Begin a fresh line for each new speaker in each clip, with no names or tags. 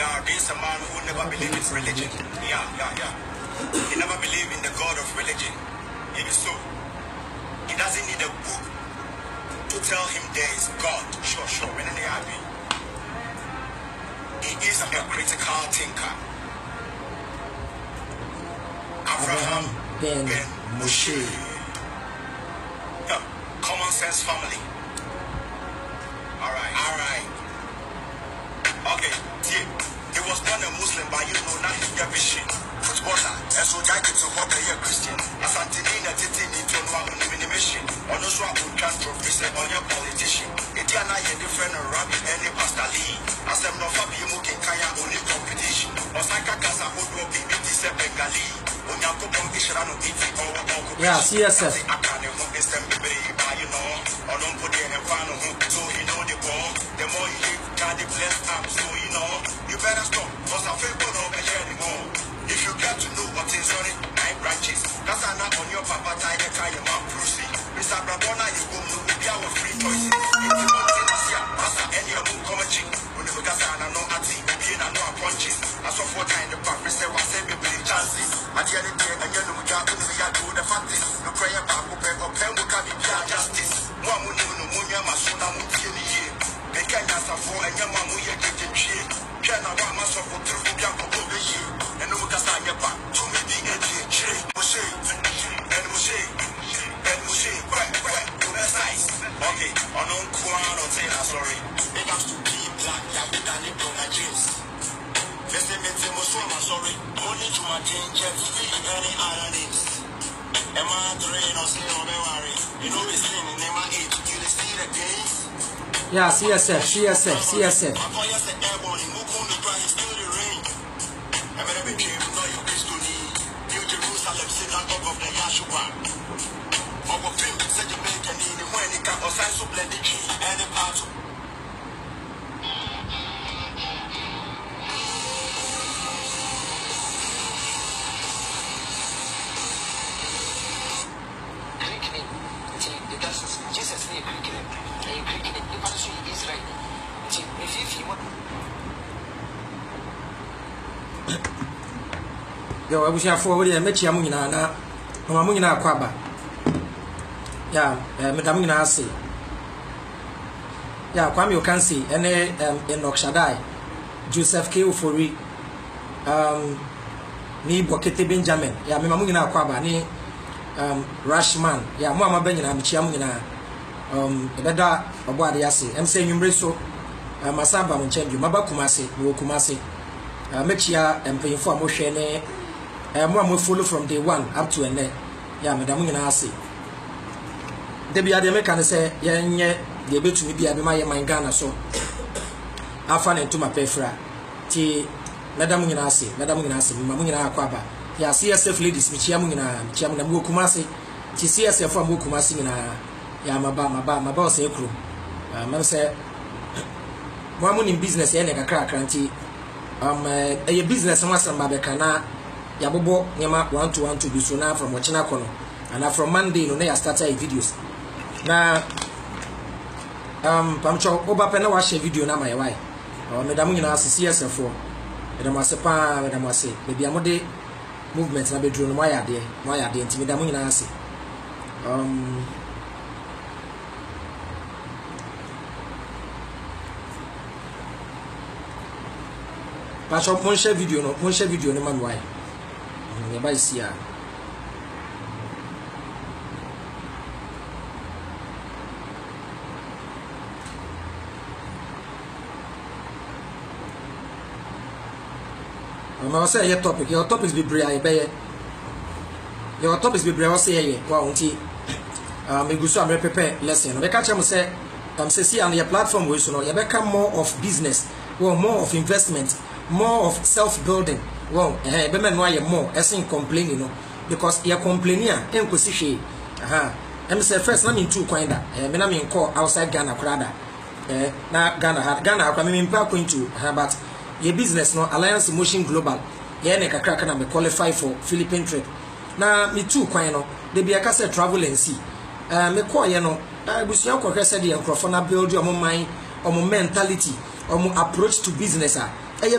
Yeah, this a man who never believed in religion. Yeah. He never believed in the God of religion. It is so. He doesn't need a book to tell him there is God. Sure. When they are happy. He is a critical thinker. Abraham Ben Moshe. Yeah, common sense family. All right. Okay, see, he was born a Muslim, but you know, not his vision. Footballer, and so I get to what they are Christian. As Antonina Titi into one mission, or no swap with cancer on your politician. It is not a different rabbi and a pastor Lee. As I'm not happy, you can kaya only competition. Osaka Casa Odo BBT Bengali.
Yeah, CSF.
The more you live, God the bless up. So you know, you better stop. Because I feel good over here anymore. If you get to know what is on it, 9 branches. That's not on your papa tie the kind of man Brucey. Mr. Brabona, you go to be our free choices. If you want to see us, any of them come cheap. When you got a no at being a no punches. As of what time the papa said was every chances. At the end of the day, and you know, we got to do the facts. No prayer, Papa, or pen will come in justice. One will know, Munya Masuna Muti. They can't answer for and your mamma, you get the shit. Can I want myself for through Bianco over here? And no one can get back to me, the edge, Moshe, and Moshe, quack, that's nice. Okay, on Kuan or Taylor, sorry. It has to be black, that we done it on my jeans. Let's say, Mosoma, sorry. Only to my change, free any other names. Am I train or say, or worry? You know, this thing in my age, you see the days.
Yeah, CSF. Yo, I wish I forward a Mechi Amina, Mamuna Quaba. Yeah, Madame Nasi. Yeah, Kwame Okansi, and Enoch Shaddai, Joseph K. Ufori, ni Bokete Benjamin, yeah, Mamuna Quaba, ni Rashman, yeah, Mama Benjamin, Chiamina, Beda Obadiasi, I'm saying Umbriso, Masaba Munchenju, Mabakumasi, Wokumasi, Mechia, and paying for Moshene. More follow from day one up to end. Yeah, Madame Nasi. Debbie American say, yeah, they be to me be my Ghana so. I found into my pefra. T. Madame Nasi, Mamuna Quaba. Yeah, CSF ladies, Michiamuna, Chiamna Mukumasi. T. CSF from Mukumasi. Yeah, my boss, a crew. Man say, one in business, and a crack, auntie. A business, and some Babacana. Yabobo Yama 1 to be so now from Wachina Kono. And from Monday, no, I started videos. Now, Pamcho Obapena watch a video now, my wife. Or Madame CSF for Madame Sepa, Madame Say, maybe I'm a movements na bedroom. Why are they? Madame Nasi. Pacho, Monshe video, no man why. By Sia. I say your topics be brave. Your topics be brave. Say wow, me go so am prepare lesson. We catch am say see on your platform we so no you become more of business, well more of investment, more of self-building. Well, be men no more essing complaining no because you complaining en ko si hwe em say first na me two kwan da me na me call outside Ghana krada na Ghana akwa me mpa kwintu but your business no Alliance Motion Global ye ne kakra na me qualify for Philippine trip na me two kwan no de bia ka say travel and see me call ye no busuan ko hwese de enkrofo na build your mind or mentality or approach to business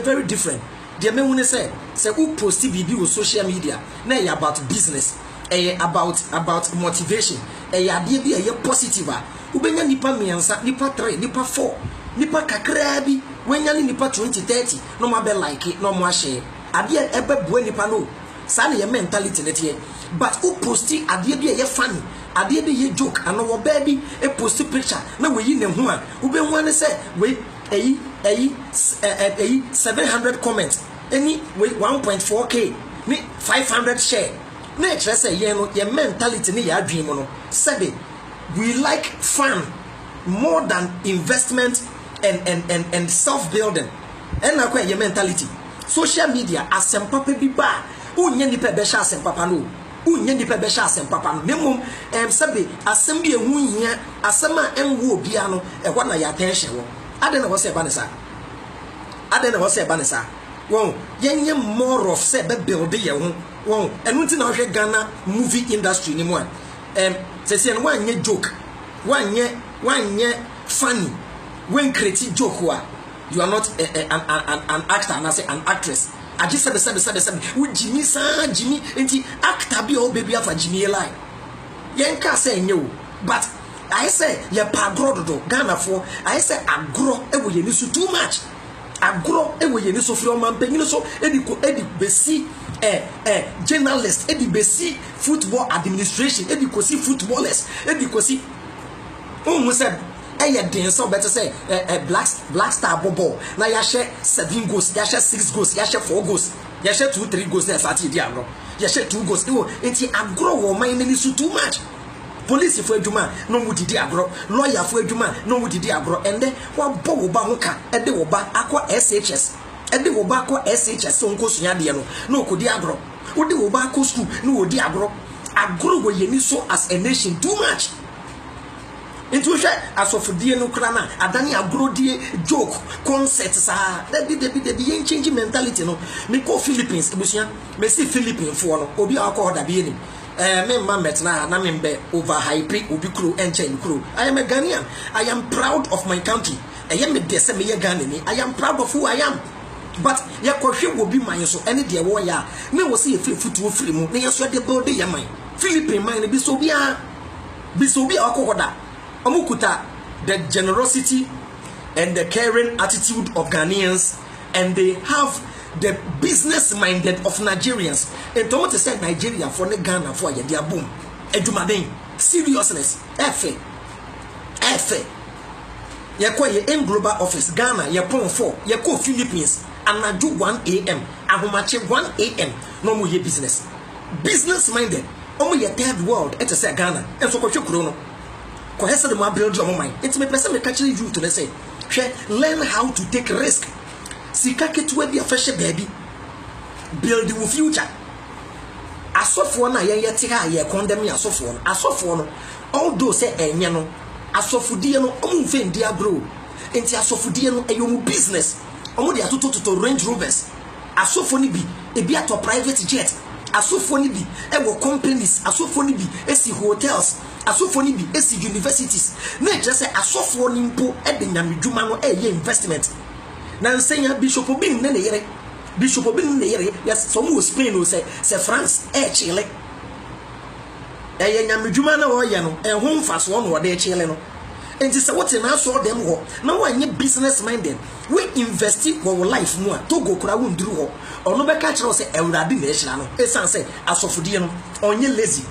very different. The men when say who post BB with social media, na about business, about motivation, idea positive. Ubenya nipa miansa, nipa 3, nipa 4, nipa kakrabi, when yani nipa 20-30, no mabe like it, no more share. Idea ebe bue nipa no. Sani ye mentality net. But who posti idea ye funny. Idea be ye joke and no baby a post picture. No we yin them one. Ube one say we 700 comments. Any we 1.4K. Me 500 share. Nature say ye no ye mentality ni ya dream no. Sabe we like fun more than investment and self-building. And na kwa ye mentality. Social media asem papa bi ba. Unye nipa be sha asem papa no. Unye nipa be sha asem papa no. Nemom sabe asem bi ehu hia asem a enwo obia no e kwa na ya attention wo. Ade na wo se ba ne sa. Ade na wo se ba ne sa. Won yenye more of say be build ye ho. Won enu ti na hwe Ghana movie industry ni mo a. Say no wanye joke. Wanye funny. When create joke wa you are not an actor and I say an actress. I just said with Jimmy san Jimmy enti actor be all baby afa Jimmy line. Yenka say nyo but I say ye pagro do Ghana for I say agro e wo ye ni so too much. Agro e wo ye ni so free o man penyin so edi besi journalist edi besi football administration edi kosi footballers edi kosi said den so better say black star bobo na ya share 7 goals ya share 6 goals ya share 4 goals ya share 2-3 goals na sati di agro ya share 2 goals enti agro wo man ni so too much. Police for adwuma no mu didi agro, lawyer for adwuma no mu didi agro, ende wa bo wo ba ho ka ede wo ba akọ SHS ede wo ba akọ SHS so nko sunya de no okodi agro wo de wo ba akọ school no odi agro wo ye ni so as a nation too much. Into share as of die no krana adani agro die joke concept sa de change mentality no me ko Philippines ebusia me see Philippines for no obi akọ da bi ni me mamet na me be over hype obi kro enchen kro. I am a Ghanaian. I am proud of my country. I am a dese me Ghanaian. I am proud of who I am. But ya kohwe will be mine so any de wo ya me wo see futu free mu na yeso de build ya mine Philippine mine bi so bia akokoda omukuta the generosity and the caring attitude of Ghanaians, and they have the business minded of Nigerians. And to what to say Nigeria for the Ghana for ya dia boom edumaden seriousness efe ya kwa ye in global office Ghana ya pon 4 ya ko Philippines anaju 1 AM ahomache 1 AM no mo ye business minded omo ye third world et say Ghana enso ko twekuro no ko hese de mo build your mind it me person me catch you to say learn how to take risk. Sika ketuwa bi afehye baby build your future. Asofo na ye te ha ye condemn asofo no although say enye no asofudie no omumfe ndi agro enti asofudie no eyo business omo de atoto Range Rovers asofo ni bi ebi ato private jet asofo ni bi ewo companies asofo ni bi esi hotels asofo ni bi esi universities na just say asofo ni mpo e de nyamedwuma no eye investment na nsenya bishop bin ne yere yes some was Spain o say France chile nyamedwuma na wo ye no ho mfaso no wo de chile no enti say what na so dem ho na wo anye business minded we invest wo life mu a to go kura wo nduru ho ono be ka kire say ewrade na ehira no esan say asofodie no onye lazy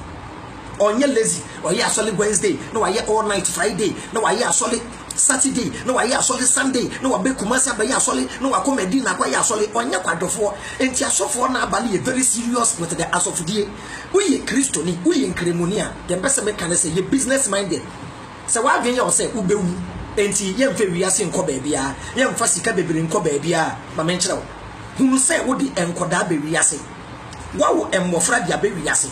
oye asole Wednesday no waye all night Friday no waye asole Saturday no waye asole Sunday no wabe kumasi abaye asole no wakomedi na kwa asole onye kwadofo enti asofo na abale very serious with the asofodie we Christoni we nkremoni the best me can say ye business minded say wa dwen ye say ubewu enti ye mfa wiase nko ba bia ye mfa sika bebere nko ba bia ma me nkyerɛ wo hunu say wo di enkoda ba wiase wa wo emmofra dia ba wiase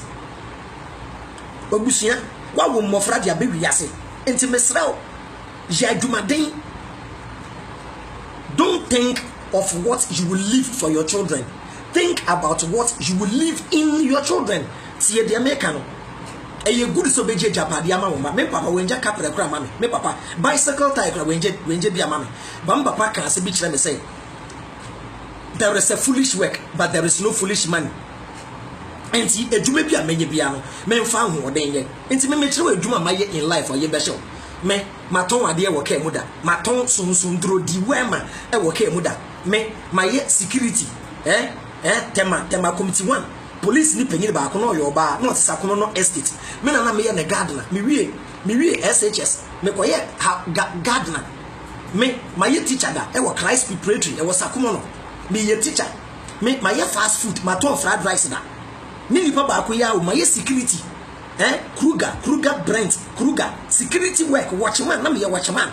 obusia wa wo mmofra dia be wiase enti mesraw ya adwumaden. Don't think of what you will leave for your children, think about what you will leave in your children. See the American e good so beje japade ama wo ma me papa wenja kapre kra ma me papa bicycle tire kra wenje bi ama me ba papa kan se bi kire me say there is a foolish work, but there is no foolish money. Enti edwuma bi a menye bia no memfa ho oden ye enti me mekyerɛ edwuma maye in life or ye behyew me maton ade e wo ka mu da maton sunsun dro di wema e wo ka mu da me maye security tema committee 1 police ni panyini ba ko no yo ba no tisakono no estate me na me ye ne gardener me wie SHS me koye gardener me maye teacher da e wo Christ preparatory e wo sakomo no me ye teacher me maye fast food maton fried rice da Nini papa akuya o my security Kruger Brent Kruger security work watchman na me watchman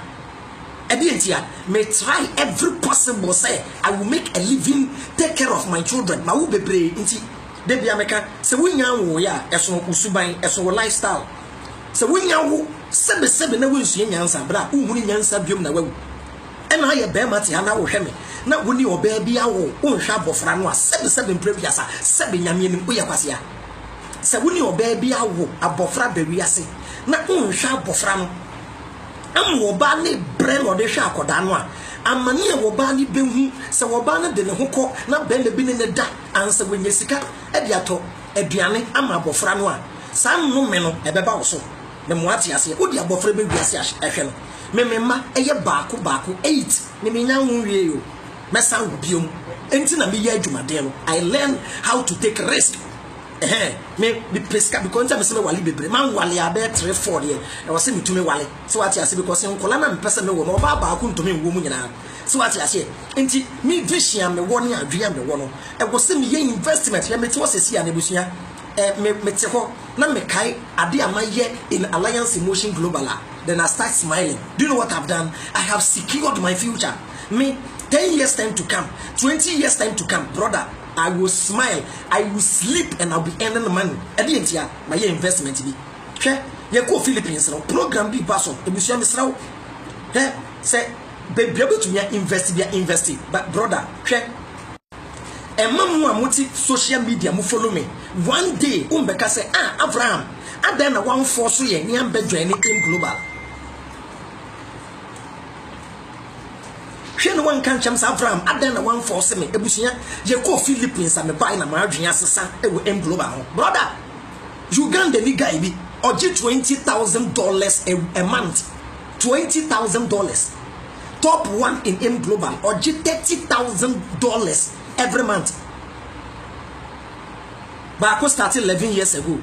edientia may try every possible say I will make a living take care of my children ma wo bebre nti de bia meka se wonya wo ya eso usuban eso lifestyle se wonya wo sebe na wo nsu nyansa bra uhunu nyansa biom na wawu ena ye be mate ana wo hwe me na woni oba bia wo unhwa abofra no a sebe previous sebe nyame nim oya kwase a se woni oba bia wo abofra bawiase na unhwa abofra no am wo ba ne bre no de hwa akoda no a amane e wo ba ne behu se wo ba ne de ne hokọ na be le bi ne da ansa wenye sika e de ato aduane ama abofra no a san no me no e be ba wo so ne mo ate ase wo di abofra bawiase ahwe no memema eye baako 8 ne menya hunwie yo mesa biom enti na me ye adwumade no I learn how to take risk me pesca because I'm say wale bebre man wale abe 3-4 ye e wo se mitumi wale so ati ase because nkola na mpese me wo no ba baako ntumi wo mu nyina so ati ase enti me vision me wo ne adwea me wo no e wo se me ye investment ye meti wo sesi ya na busua me te ho na me kai ade amaye in Alliance Emotion Global. Then I start smiling. Do you know what I've done? I have secured my future. Me 10 years time to come, 20 years time to come, brother. I will smile, I will sleep, and I'll be earning the money. At the end, yeah, my investment be. Okay, you go Philippines now. Program be basso. The museum is now. Hey, say, be able to invest. But brother, okay. And mama muti social media mu follow me. One day, umbeka say, Abraham, and then one force ye nyam be join in global. Hwen one kan cham Abraham, and then one force me. Ebusia, ye go Philippines and me buy na margin asesa e wo in global. Brother, Uganda ni guy bi oji $20,000 a month. $20,000. Top one in M Global oji $30,000 every month. Bako started 11 years ago.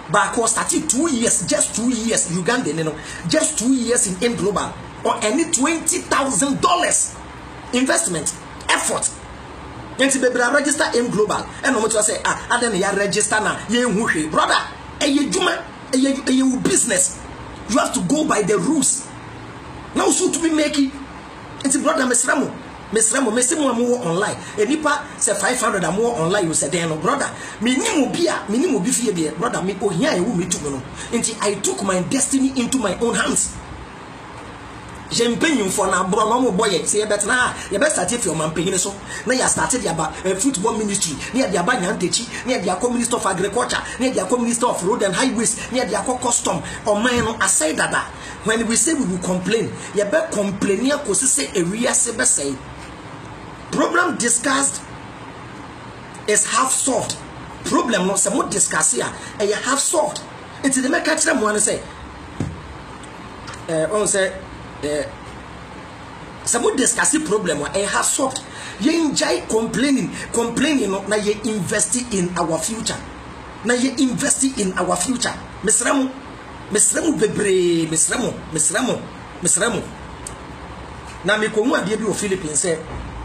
Bako started 2 years, just 2 years. Uganda, you know, just 2 years in M Global or any $20,000 investment effort. And to be register M Global, and no matter say, I don't register now. Ye brother, a business. You have to go by the rules. Now, so to be making it's brother Mesramo. Mesramo more online. A nipa say 500 and more online. You say, no brother. Minimum be fear, brother. Me oh here you me too. Until I took my destiny into my own hands. J'aime you for na bro no boy say bet na you best start if your man paying so na you started your football ministry near the Abanya Ntechi near the Minister of Agriculture near the Minister of Road and Highways near the custom or man aside that when we say we will complain you better complain here cause say area say problem discussed is half solved problem no some discuss here and you have solved it's the make catch them one say on say some discuss problem I have solved. You enjoy complaining na you investing in our future. Na you investing in our future. Mesramo bebre, mesramo. Na me ko mu ade bi o Philippines say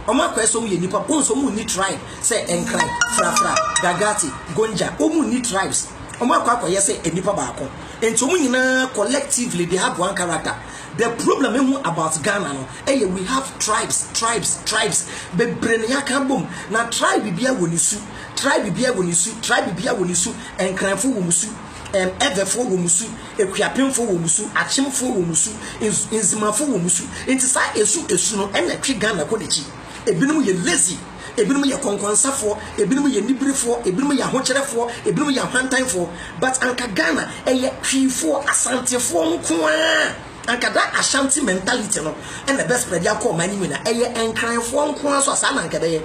o ma kwa so mu ye nipa on so mu ni tribe say enkran fra gagati gonja o mu ni tribes o ma kwa ye say enipa baako ento mu nyina collectively they have one character. The problem about Ghana no, we have tribes. Be brenya kambom na tribe bia wonisu, and cranfo womusu, everfo womusu, ekuapemfo womusu, achimfo womusu, inzimafo womusu. Enti sa esu no ena twi Ghana ko dechi. Ebinom ye lazy, ebinom ye konkonsafo, ebinom ye nibrefo, ebinom ye ahokyerefo, ebinom ye hantanfo, but anka Ghana twifo asantefo nko Ankada Ashanti mentality no and the best spread ya call many mina encrying for nko so asa na nkada ye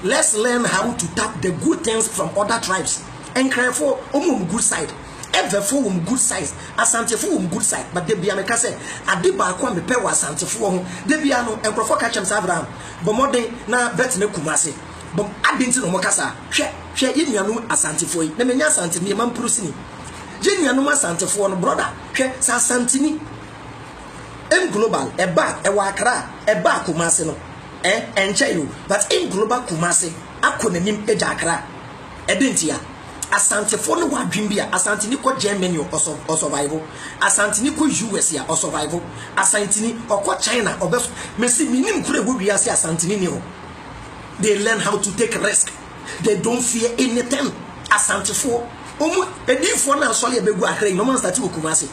let's learn how to tap the good things from other tribes and cry for good side. Ever for good size, Asante for good side, but they be a mecase, a deba kwa me pewa Asante for de biano and Profor Kachem Savram, but more than na bet ne Kumasi. But I didn't know Mokasa, share in your Asante for it, Nemenya Santini, Man Prusini. Jenyanuma Asante for brother, share Santini. M global, a back, a wakra, a back Kumasino, and Chayu, but in global Kumasi, Akunim Ejakra, Edintia. Asante for no one dream beer, Asantini ko Germany or survival, Asantini ko US or survival, Asantini or ko China or best Messi minim kure we see Asantini. They learn how to take risk. They don't fear anything. Asante for a deep for now solely a big work, no man that you kumasi.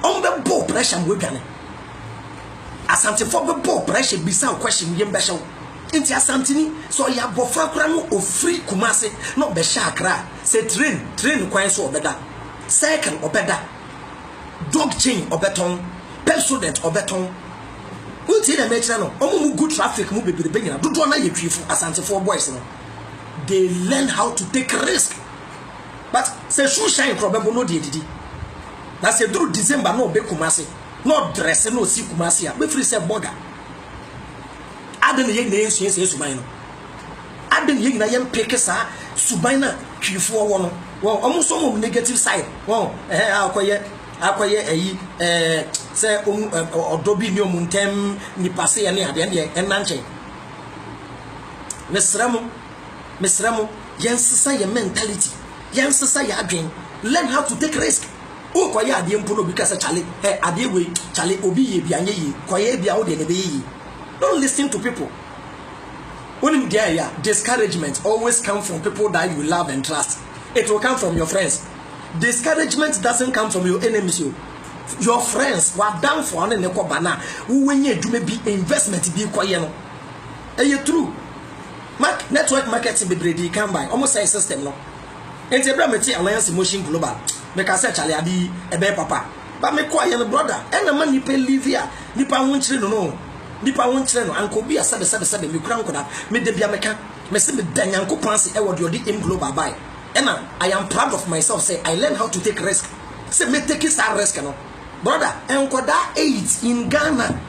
On the ball pressure we can. Asante for the ball pressure be some question yen beshel. Inti Asantini so ya bofra kranu o free Kumasi no be shakra say train kwan so obeda cycle obeda dog chain obeton pencil obeton unti na mechi no omu good traffic mu be nyina dodo na yetwifu Asante for boys no they learn how to take risk but say shoe shine probable no didi na say through December no be Kumasi no dress no si Kumasi a be free say border Aden ye na ensu ese suban no Aden ye na yem peke sa suban na twifo wo no wo omuso mo negative side wo akoye eyi se odobi ni omuntem ni passe ya ne ade ne enanche mesramo yensesa ye mentality yensesa ye adwen learn how to take risk o koye ade mpo no bi kasa chale ade we chale obi ye bi anye yi koye bia wo de ne be yi. Don't listen to people. When there, discouragement always comes from people that you love and trust. It will come from your friends. Discouragement doesn't come from your enemies. Your friends were down for an ekobana. Who when you do maybe investment be quiet. And you true. Network marketing be ready come by almost a system no. And the Bramati Alliance Motion Global. Because such a lady a bear papa. But me quiet brother. And the money pay live here. Nipa won't know. Nipa won kire no anko bia sabe me kura nkoda me de bia meka me se me danyanko panse e wo de M global buy ena I am proud of myself say I learn how to take risk say me take that risk no brother enkoda 8 in Ghana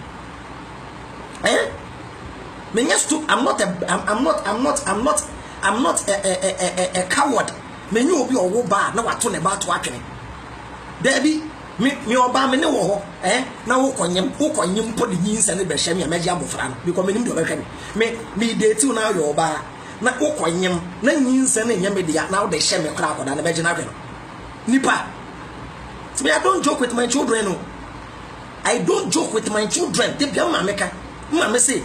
me just to I'm not a coward me nyu obi owo ba na wato ne ba to atwene Debbie me oba me ne wo ho na wo konyem po de nyinsa ne be hye me amaji abofra no because me nim de obehwe me date na yo oba na wo konyem na nyinsa ne nyame de na wo de hye me kra akoda na be gina hwe no nipa so I don't joke with my children no I don't joke with my children they be mama say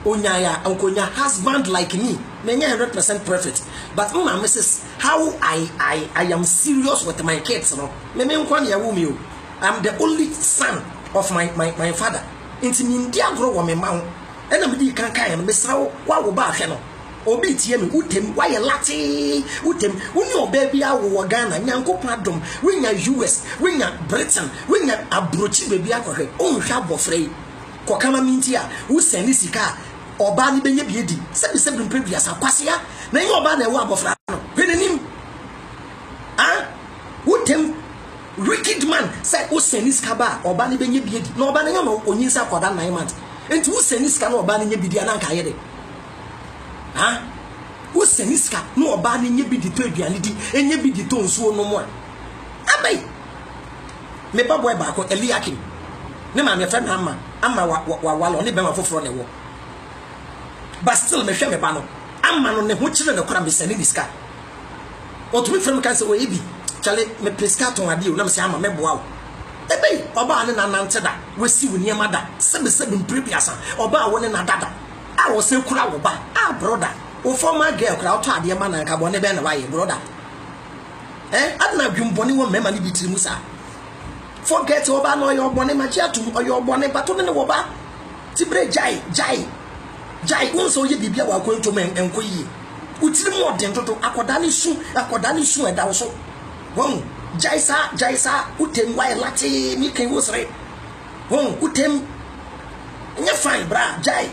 onyaya ankonya husband like me me 100% perfect but mama says how I am serious with my kids no me nkwan ya wo mi o I'm the only son of my father inti mi ndi agro wo me ma ho ena me di kan kan me sawo wa wo ba hwe no obi tie me utem wa ye lati utem uni oba bia wo Ghana nyankopon adom winya US winya Britain winya abrochi bebi akohwe onhwa bofrei ko kama minti a wo seni sika oba ni benye biedi sebi mpedua sa kwasea na yin oba na ewo abofra no hwenenim utem wicked man say wo seni sika ba oba ni benye biedi na oba na nyama onyinsa koda 9 months enti wo seni sika na oba ni nya bidi ana nka yede wo seni sika na oba ni nya bidi to aduane di enye bidi to nsuo no mo a abai me ba boy ba ko Eliakim ne ma me fa na ama wa ne be ma foforo ne wo but still me hwe me ba no ama no ne ho kire ne kora me seni diska otumi frem kan se o ebi chale me preska ton ade o na me se ama me boa o ebe oba ne na nante da wesi wo niam da sebe mprebiasa oba wo ne na dada a wo se kura wo ba brother o former girl kura o to ade ma na nka bo ne be na wa ye brother adna dwumboni wo mema ne bitiri musa forget oba no yo bone ma chia tu oyo bone bato ne wo ba tibre jai unso ye bibia wa kwanto men enko yi utiri mo den toto akoda ne su eda wo so won jai sa utem wa lati mi kan wo sre won utem nya fine bra jai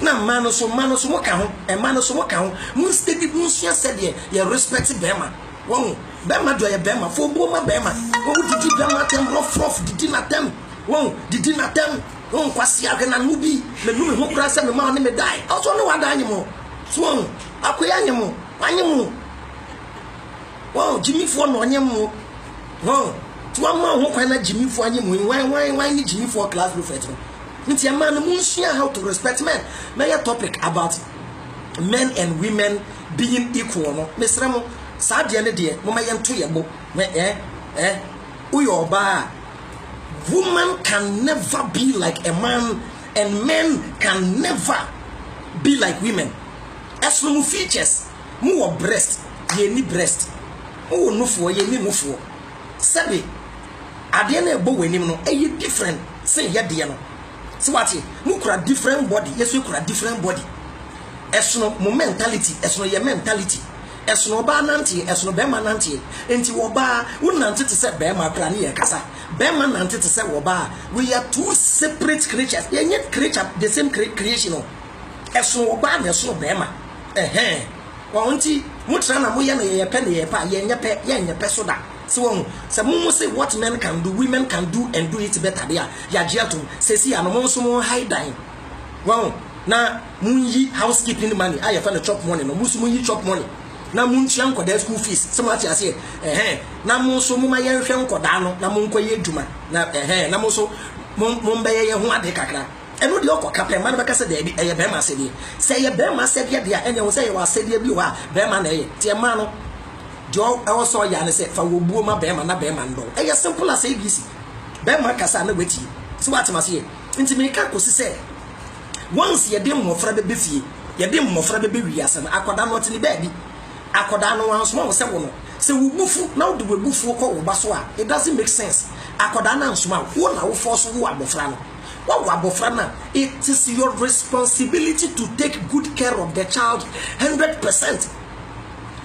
na man so mo ka ho e man so mo ka ho mun steady mun sua said ye respect bema won bema do ye bema fo bo ma bema wo didi bema tem rough didi na tem won didi na tem won kwasi age na nubi me nu me ho kra se me ma ne me dai also no wada anyimo so won akoya anyimo wow Jimmy for no anyimo won to ama ho kwan na Jimmy for anyimo why ni Jimmy for class prefect nti a man mun sua how to respect men na your topic about men and women being equal no mesra mo sa de ne de mo ma yento yebo uyoba woman can never be like a man and men can never be like women as no features mo breast ye ni breast o nufo ye ni nufo sabe ade na ebo wanim no e different say ye de no so what mu kura different body yeso kura different body esno mo mentality esno ye mentality esno ba nanti esno be ma nanti enti wo ba wo nanti te se be ma kra ne ye kasa be ma nanti te se wo ba we are two separate creatures ye nyet creature the same creation no esno wo ba na esno be ma wo nti mu tra na mo ye na ye pe ne ye pa ye nye pe so da so say what men can do women can do and do it better there ya jiatum say see anom so mo high dine wow na munyi housekeeping money I have the chop money no musu munyi chop money na munchi ankoda school fees so much as here na munso mo maye hwe nkoda no na monkoye adwuma na na munso mon beye ye ho ade kakra eno de okoka pe man beka se de bi eye be ma se de se ye be ma se de dia enye wo se ye wa se de bi wa be ma na ye tie ma no jo e wo so ya ne se fa wo buo ma be ma na be ma ndo eye simple as abc be ma kasa na weti so what ma se nti me ka kosi se once ye de mmofra be fie ye de mmofra be wiase na akoda no tini be bi akoda no wan so mo se wo no se wo bufu na wo de bufu ko wo ba so a it doesn't make sense akoda na nsoma wo na wo force wo abofra no wo abofra na it is your responsibility to take good care of the child 100%.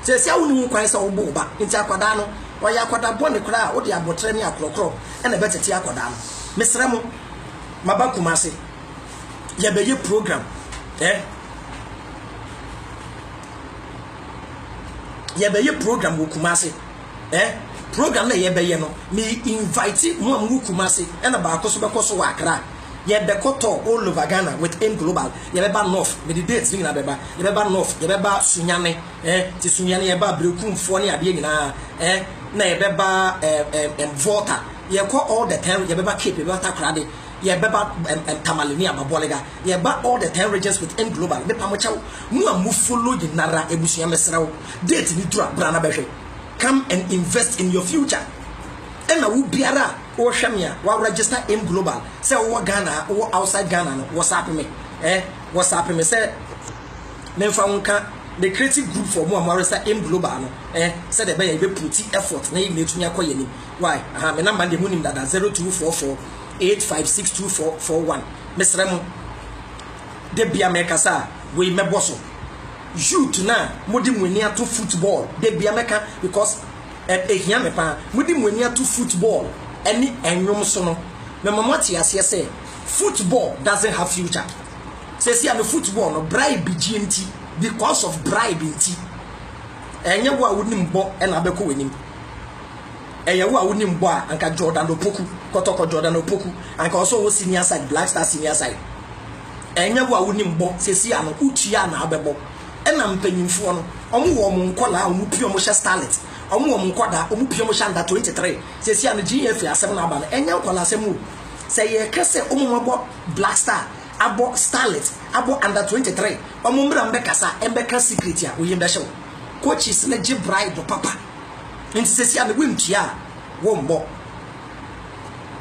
Se awu ni kwan se wo bo ba nti akoda no wo ya akoda bone kra wo de abotre ni akrokro e na betete akoda no mesra mo mabakumase ye be ye program ye be ye program wo kumase program na ye be ye no me invite mo am wo kumase e na ba akoso be koso wa Accra ye be koto all over Ghana with M Global ye be ba north me the dates ni na be ba ye be ba north ye be ba Sunyane ti Sunyane ye ba Brekumfo ne ade nyina na ye be ba Volta ye ko all the time ye be ba Cape ye be ta krade ye be ba Tamalini ababolega ye ba all the 10 regions with M Global be pamochaw mu am follow the nara ebusuya mesrawo date ni dura brana behwe come and invest in your future ena wo biara wo hwemia wo register M Global say wo Ghana wo outside Ghana no WhatsApp me say memfa wonka the creative group for mo register M Global no say the be be put effort na you tumi akoye ni why me number de munim dada 0244 856241 mesremu de bia meka sa we meboso youth na modi mweni ato football de bia meka because ehia me pa modi mweni ato football any enwom so no me mamati ase say football doesn't have future say see am football no bribe GMT because of bribe nti enye wo a wonim bo e na beko wenim eyewo a wonim bo a anka Jordan Opoku kotoko Jordan Opoku anka also wo senior side Black Star senior side enyewo a wonim bo sesi ano utua na abebo ena mpanyimfo no omo wo mo nkola omo pio mo sha Starlet omo wo mo nkoda omo pio mo sha under 23 sesi ano GF asem na aba enya nkola asem wo se ye kese omo mo bo Black Star abo Starlet abo under 23 omo mbra mbekasa embeka secret a oyembe hye coaches na give bribe papa nti sesi ame wemtua wo mbo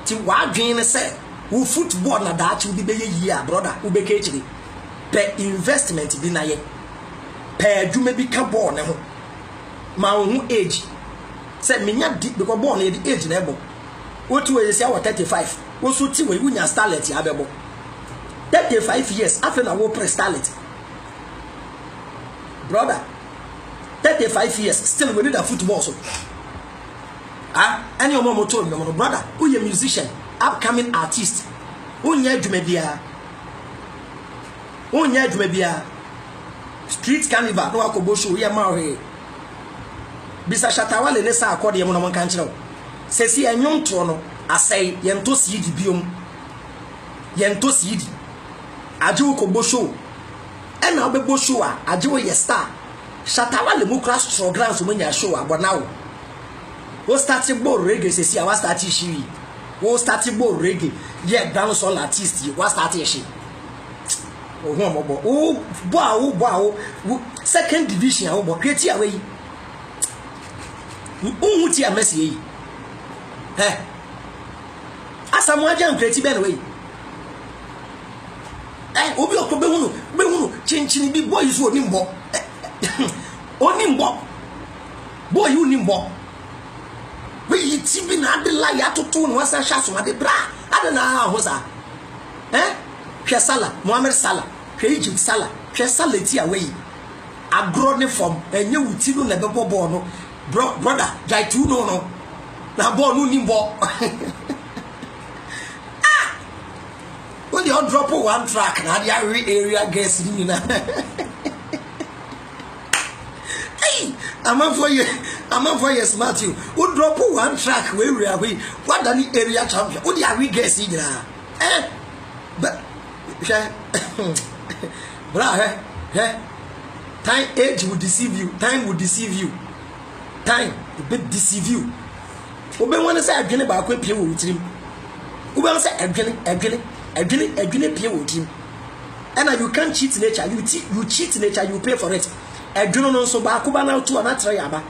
ti wadwen ne se wo football na daachi bi beye yi a brother wo beka echiri pe investment bi na ye pe adwuma bi ka ball ne ho ma wo age se menya because ball na ye age na ebo wo ti we say 35 wo so ti we wunya Starlet ya bebo 35 years after na wo pre Starlet brother 35 years still we need a football so any omo told me brother who you musician upcoming artist who nya dwumadia onya adwuma bia street carnival no akobo show ye ma we bisa shatawale ne sa akode ye mo no man kan kire sesi enwonto no asai ye nto siidi biom ye nto siidi aje akobo show ena obebo show a aje wo ye star shatawale mu crash programs mo nya show abonawo wo start bo reggae sesi a wa start shiri wo start bo reggae ye dancehall artist wa start shi ohun omobo o bo second division a wo bo create away ohun ti amesi yi asamu ajan create ben way obi okko behunu chinchini bi boy so oni mbo boy you ni mbo we ti bi na de la ya toto no wasa sha so ade bra ade na ho sa hwe sala Mohammed Salah hwe Egypt Salah hwe Salah ti away agro ne form enye wuti no na bebo ball no brother jai tu no na ball no ni mbo when you drop one track na the area guess ni na I'm for you smart you. Who drop one track where we are we what the area champion? Who the we guess in but bra time age will deceive you, time will deceive you, time will deceive you. Obe wanna say adwene ba kwa pie wo wutrim. Obe wanna say adwene pie wo wutrim. And you can't cheat nature, you cheat nature, you pay for it. Adwene no so ba ko ba na to na tre yaba.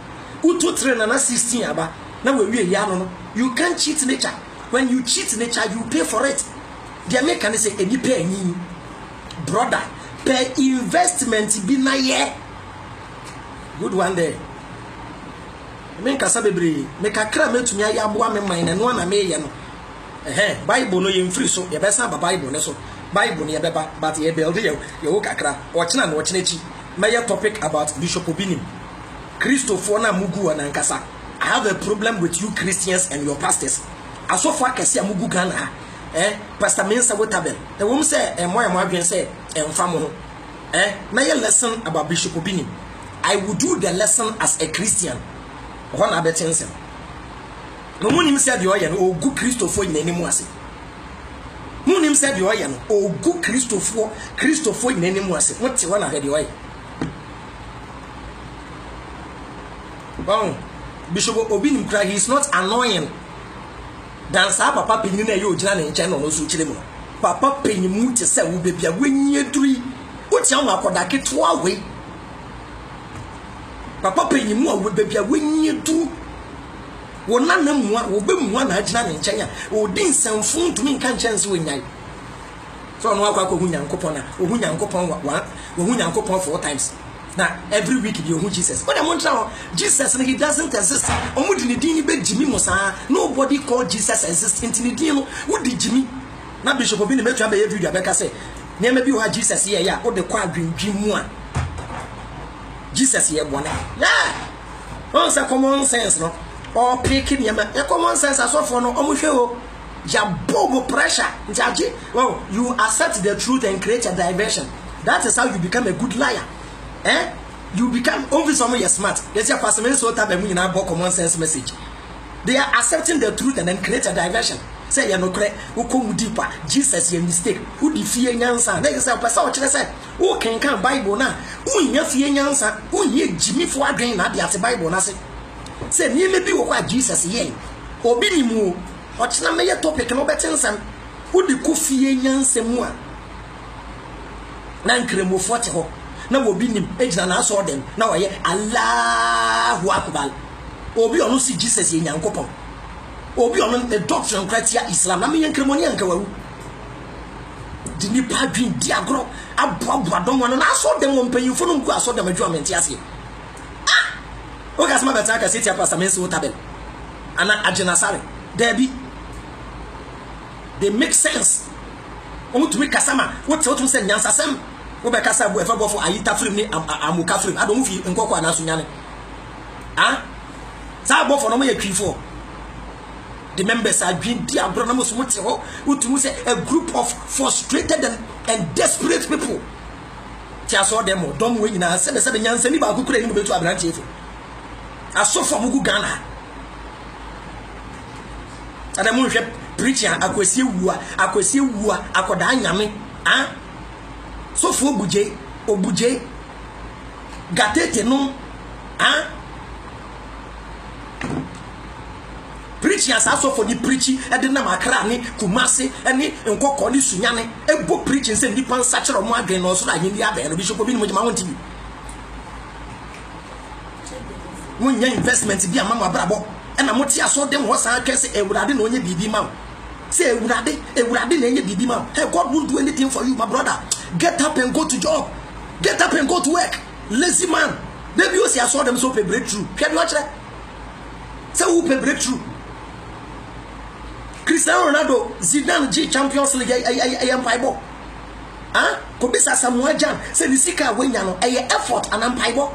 Utu tre na 16 yaba. Na we wie ya no. You can't cheat nature. When you cheat nature, you pay for it. The American say any pay any brother pay investment be na ye. Good one there. Men kasa bebre me kakra metumi ayaboa me man na no na me ye no. Bible no ye free so ye besa ba Bible ne so. Bible ne ye beba but ye build ye wo kakra. Ochina na ochina chi. My topic about Bishop Obinim. Christopher na mugu anankasa. I have a problem with you Christians and your pastors. Aso fa kase amugu Ghana. Pastor Mensa Wotabel. The woman say mo adwen say emfa mo ho. Na ye lesson about Bishop Obinim. I will do the lesson as a Christian. Ho na betense. No munim say de oye no ogu Christopher in animu ase. Munim say de oye no ogu Christopher in animu ase. What ti wana he de oye. Wow, Bishop Obinim cry, he is not annoying. Dan sa papa penyin na ye ogina na nche no so chire mu. Papa penyin mu te se wo bebia wenye duri. Wo tia wo akoda keto awe. Papa penyin mu wo bebia wenye duru. Wo nanam mu wo be mu na agina na nche ya. O din sanfun tumi nka nche we nyai. So no akwa ko hu Nyankopon na. O hu Nyankopon wo hu Nyankopon 4 times. Now every week you hu Jesus. But I'm wondering Jesus he doesn't exist. Nobody called Jesus exist in the who did Jimmy? Now Bishop Obinim make every video Becca say. Near maybe you have Jesus here, yeah, or the quadrin dream one. Jesus here one. Yeah. Once a common sense, no. Or picking him a common sense as well for no omusho. Jabogo pressure. Well, you accept the truth and create a diversion. That is how you become a good liar. You become only someone you're smart. Yes, your pastor so type of meaning about common sense message. They are accepting the truth and then create a diversion. Say you're no correct, who come deeper, Jesus your mistake, who the fear answer. They say, Pastor, what you say? Who can come Bible now? Who in your fear answer? Who ye Jimmy for again at the Bible? I say, near maybe what Jesus ye. Obinimu, what's not my topic no better than who the coffee answer more. Nankremo 40. Na obi nim ejina na aso dem na oye Allahu Akbar obi onu si Jesus ye Nyankopon obi onu the doctrine criteria Islam na me yankremoni anka wawu di ni padwin diagro aboabo don won na aso dem won panyimfo no nku aso dem adwamenti ase o ka sma beta ka setia Pastor Mensa Wotabel ana agina sare there they make sense omu to make kasama what to say nyansa sem Obe kasa bu efa bofo ayita film ni amuka film adomu fi nkoko anaso nyane sa bofo no me twifo the members are dream dia bro na musu muti ho utumu say a group of frustrated and desperate people Tia so dem o dom we nyina se be nyansa ni ba kukura ni betu abrante efe asofo mugu Ghana adamu hwe preacher akwesi ewua akoda nyame ah sofo obuje gatete no ah preacher asofo ni preachi e de na makra ni Kumasi eni nkokko ni sunyane ebo preaching se nipa nsachero mo adwen no so na nyindi abe no bishop obi ni mo jema wonti bi munya investment bi amama brabo ena moti aso dem ho san kese ewurade na onye bibi ma say ewurade na onye bibi ma hey God won't do anything for you my brother get up and go to job get up and go to work lazy man maybe you see aso dem so pay breakthrough hwe bi o kire say who pay breakthrough Cristiano Ronaldo Zidane G Champions League ay Bible ah ko bisa Samuel Jan say the sika wenya no ay effort and Bible.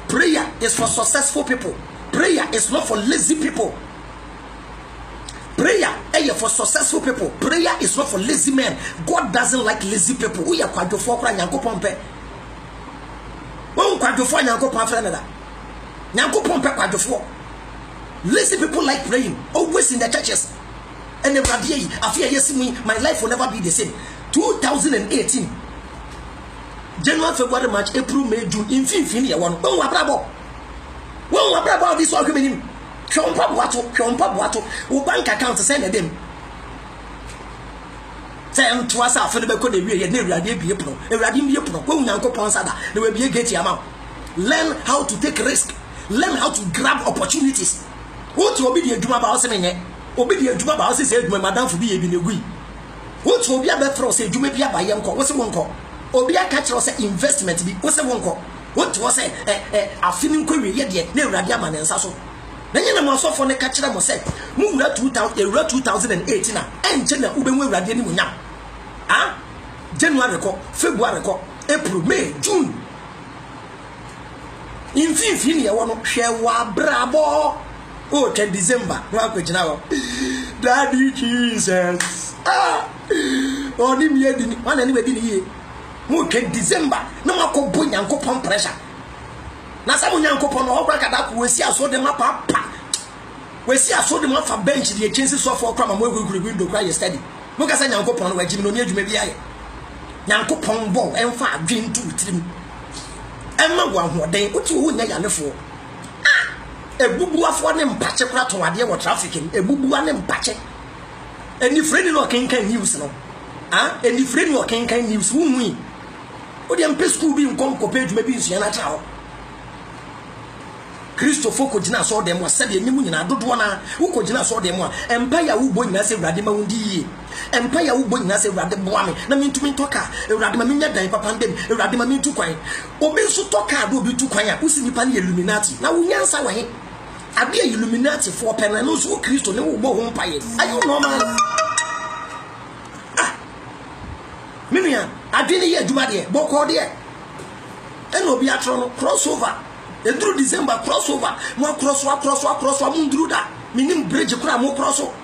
Prayer is for successful people. Prayer is not for lazy people. Prayer is for successful people. Prayer is not for lazy men. God doesn't like lazy people. We are kwadofo kra Nyankopon pe. Won kwadofo Nyankopon afra nada. Nyankopon pe kwadofo. Lazy people like praying, always in the churches. And the radiate, after yes, my life will never be the same. 2018, January, February, March, April, May, June, infinity one. When we brabo this argument, Chompa, bank account to send them. Say to us after the Beko, they never be a pro, a radim be a pro, when Uncle Ponsada, there will be a getty amount. Learn how to take risk, learn how to grab opportunities. What will be the Juma House in it? Obedi Juma House said, my madam for be a binugui. What will be a better say, you may be a by Yanko, what's a one call? Obia catch us investment be what's a one call? What was a feeling query yet, near Radiaman and Sasso. Then you know, for the catcher was said, move that 2018 and Jenna Ube Radian. Ah, January, February, April, May, June. In 15 years, one share wa bravo. Oh, 10 December. Daddy Jesus. Ah. Oh, ni me dini. Wana ni me dini ye. Mo 10 December. Na mako bo Nyankopon pressure. Na sa mo Nyankopon no obra kada ko wesi aso de ma papa. Wesi aso de ma fa bench de chensi so for kra ma mo eguguru window kra ye study. Mo ka sa Nyankopon no wajimi no ni adwuma bi aye. Nyankopon bo emfa adwen tu tirim. Emma wo ahoden. Oti wo nya yalefo. Ebubu afọ ne mpache kura to ade wo trafficking ebubu ane mpache eni friend no kenkan news no ah eni friend no kenkan news wunwi o de ampe school bi nkom ko page ma bi nsu na tra ho Christopher ko gina so dem wa sabe enyim nyina dodo na wo ko gina so dem a empire wo bo nyina se urade ma wundi yi empire wo bo nyina se urade boa me na mintumi toka urade ma minya dan papa ndem urade ma mintu kwan obi nso toka do obi tu kwan a usi nipa ne Illuminati na wo nyansa wa he abi Illuminati for pen no so Christo ne wo bo ho mpaye ayo normal ah minia adwene ye adwuma de boko de e no bi atro no crossover through December crossover mo cross mundru da minim bridge kura mo crossover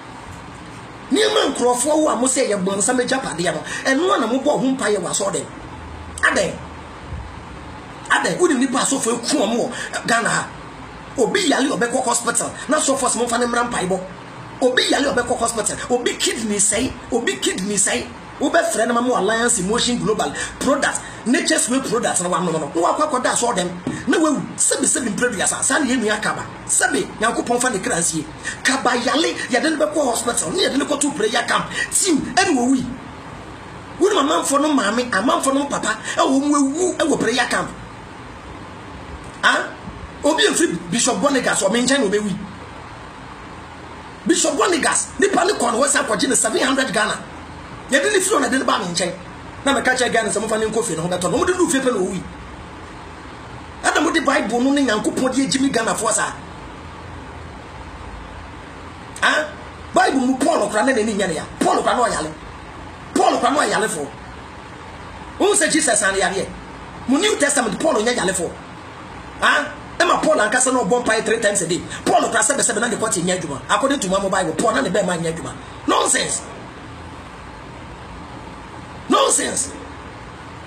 ni man crofo wo mo se ye bonsa me japade no eno na mo bo ho mpaye wa so de ade udi nipa so fo eku mo Ghana ha obi yale obekọ hospital na so force mo fa ne mra mpaibo obi yale obekọ hospital obi kidney say wo be frɛ na ma alliance emotion global product nature's way products na wa no wo akwakoda so dem na wewu sebi produce asa na yenu akaba sebi Nyankopon fa ne kransie kaba yale ya de bekọ hospital na ya de ko to prayer camp team ene wo wi wo ma manfo no maame amanfo no papa e wo mu ewu e wo prayer camp ah obi free Bishop Bonigas o menchen obewi Bishop Bonigas ni pa ne kon wo sa kwaje ne 700 Ghana ye de ni free na de ba menchen na me catch Ghana se mo fa ne nkofi no beto no mo de lu fe pe no wi ada mo de Bible no ne Nyankopon de ejimi Ghana for sa ah Bible mu Paul kra na ne nya ne ya Paul kra no yale for who say Jesus and yale mu New Testament Paul nya yale for ah Emma Paul and Casano bomb 3 times a day. Paul of Prasa 7 and the party in Yajuma. According to Mamma Bible, Paul and the Bear Yajuma. Nonsense.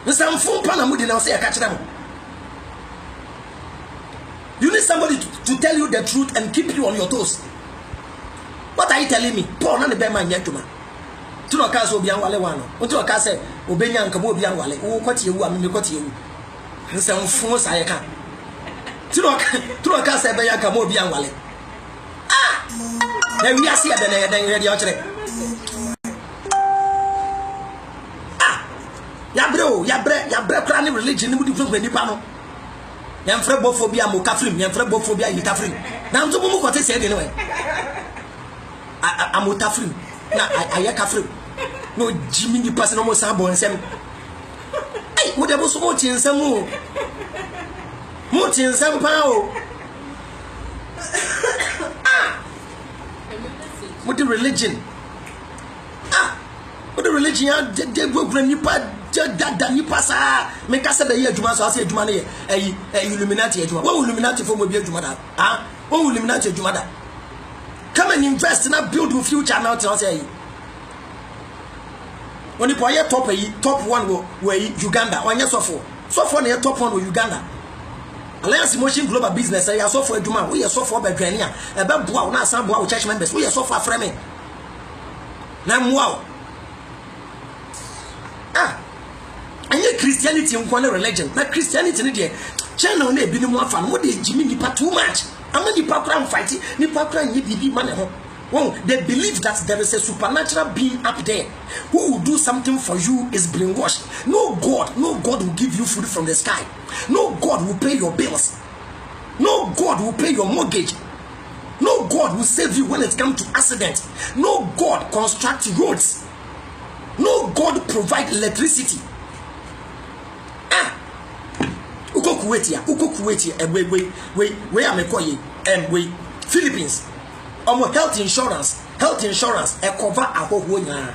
Some phone pan and now say I catch them. You need somebody to tell you the truth and keep you on your toes. What are you telling me? Paul na the bear man yetuma. To no case obi anwale wano. Unto no case obenya nka obi anwale. Wo kwati ewu ameme kwati ewu. Some phone say ka. To no case be ya ka obi anwale. Ah! Na wi ase ya na den o kire. Yabre kra ni religion ni mudi fun nipa no yamfre bophobia mo kafrim yamfre bophobia yi kafrim na nzo mu ko te se de no amotafrim na aye kafrim no jimi ni pass no mo sa bon nsem ai wo de bo so mo ti nsem o mo ti nsem pa o mo the religion what the religion de go nipa dada nipa sa me ka se da ye adwuma so ase adwuma ne Illuminati adwuma wo Illuminati fo mo bi adwuma da wo Illuminati adwuma da come and invest na build your future now tell say when you pay top one where Uganda onye sofo na top one Uganda Alliance Motion Global Business ya sofo adwuma wo ye sofo badwane a ebe boa wo na asan boa wo church members wo ye sofo afreme na moa anye Christianity nkwane religion na Christianity ne de channel na ebi ni mo afa no de jimi nipa too much ama nipa kra fight nipa kra nyi bibi mane ho they believe that there is a supernatural being up there who will do something for you is brainwashed. No God will give you food from the sky. No God will pay your bills. No God will pay your mortgage. No God will save you when it comes to accident. No God construct roads. No God provide electricity. Uko Kuwait we am koye we Philippines omo health insurance e cover ahoho nya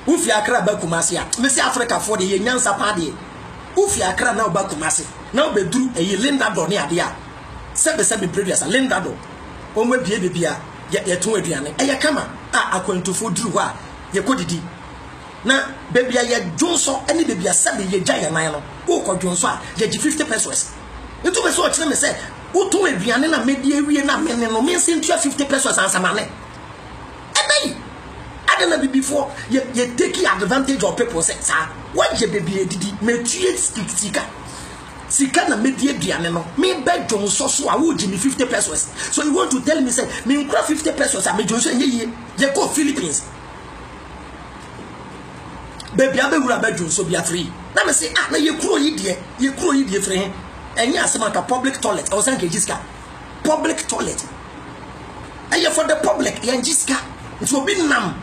ufi akra ba Kumasi a me say Africa for the nyansa pa de ufi akra na ba Kumasi na obeduru Linda do ne ade a sebe previous Linda do omo bia ye ton aduane ye kama akwantufo duru ho a ye kodidi na baby ya Johnson any baby ya sabe ye giant nan no wo ko Johnson a ye 50 pesos into be so o kire me say wo to aduane na medi awie na me no me nse ntua 50 pesos ansamane ebei adena be before ye take advantage of people say sa what ye baby edidi me tue sika na medi aduane no me be Johnson so a wo gi me 50 pesos so you want to tell me say me nkra 50 pesos a me Johnson ye go Philippines baby abewura bedroom so be free na me say na ye kuro yi die free enya asemaka public toilet o san kejiska public toilet eye for the public yen jiska it will be nam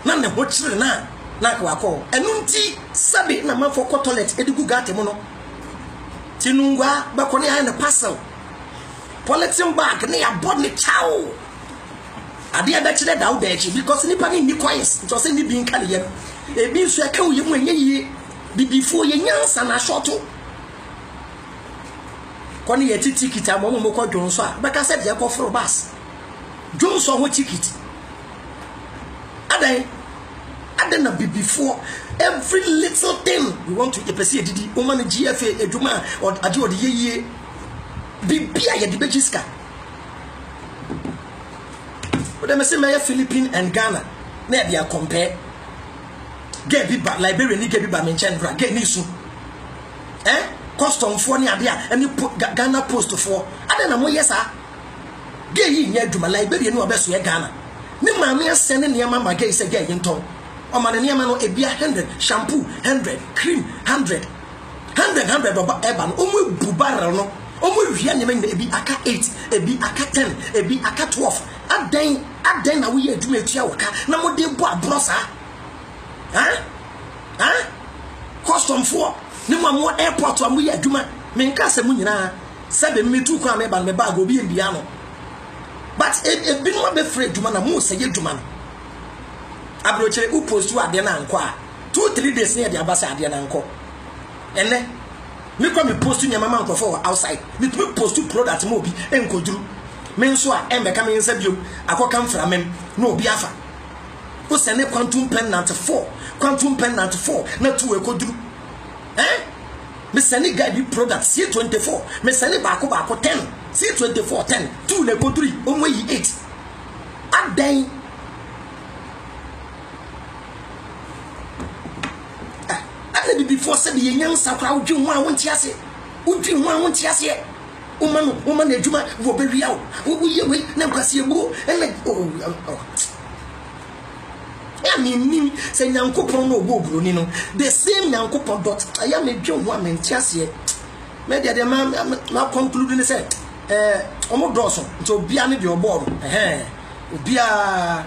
na ne ho chire na kwa ko enu nti sabe na man for toilet edigu gate mo no tinungwa ba ko ne ya na parcel politin bag ne ya body chow ade ya da chire da wo da echi because nipa ni coins to say ni bi nka ne ye ebi so aka wo ye mu enye yi bibifo ye nyansa na shoto koni ye ticket am mo ko Johnson a beka said ye ko fro bus Johnson ho ticket adan na bibifo every little thing we want to epese edidi o man GFA eduma or ade o de ye bibia ye de bejiska o de me say me Philippines and Ghana na dia compare get bi ba Liberia ni get bi ba mention bra get ni su custom for ni ade a any Ghana post for ade na mo yesa get yi nya aduma Liberia ni obeso ye Ghana ni ma me send ne ma ma get say get yinton o ma ne ma no ebia 100 shampoo 100 cream 100 oba eba no o mu bubarel no o mu hia ne ma ebi aka 8 ebi aka 10 ebi aka 12 aden na wo ye aduma etua woka na mo de bo abrosa custom for ni mo airport amu ye aduma me nka se mu nyina sabe me tu kwa me ba me bag obi endia no but e bi no be free aduma na mo se ye aduma no abrochire u post u ade na nko a 2-3 days ne de abasa ade na nko ene me kwa me post nyama man nko for outside me post product mo bi enkoduru me nso a embe ka me nsa biom akoka mfra mem no obi afa
o send quantum pendant 4 na 2 ekoduru me send guy bi product C24 me send baako 10 C24 10 2 le koduri o mo yi 8 adan ana before said ye nyansa kwa udwi ho a wonti ase woman adwuma wo bewia wo ye we na kwase ebu ele ya mi se nyankopon no oboburo ni no the same nyankopon dot aya me dwe ho a menti ase me de ma conclude ni say omo doso nti obia ne de obo obia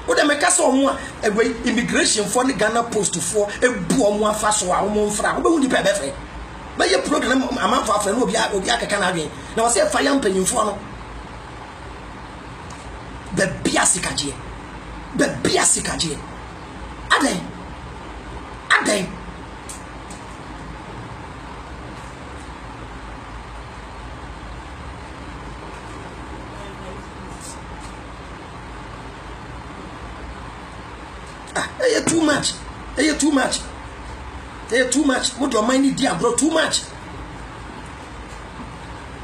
o de meka so omo a immigration for the Ghana post for ebu omo afa so a omo mfra wo be hu di pe be fe ba ye program amanfo afra no obi akeka na adwen na wo se fa ya mpanyimfo no be bia sikaje aden too much what your mind dia bro too much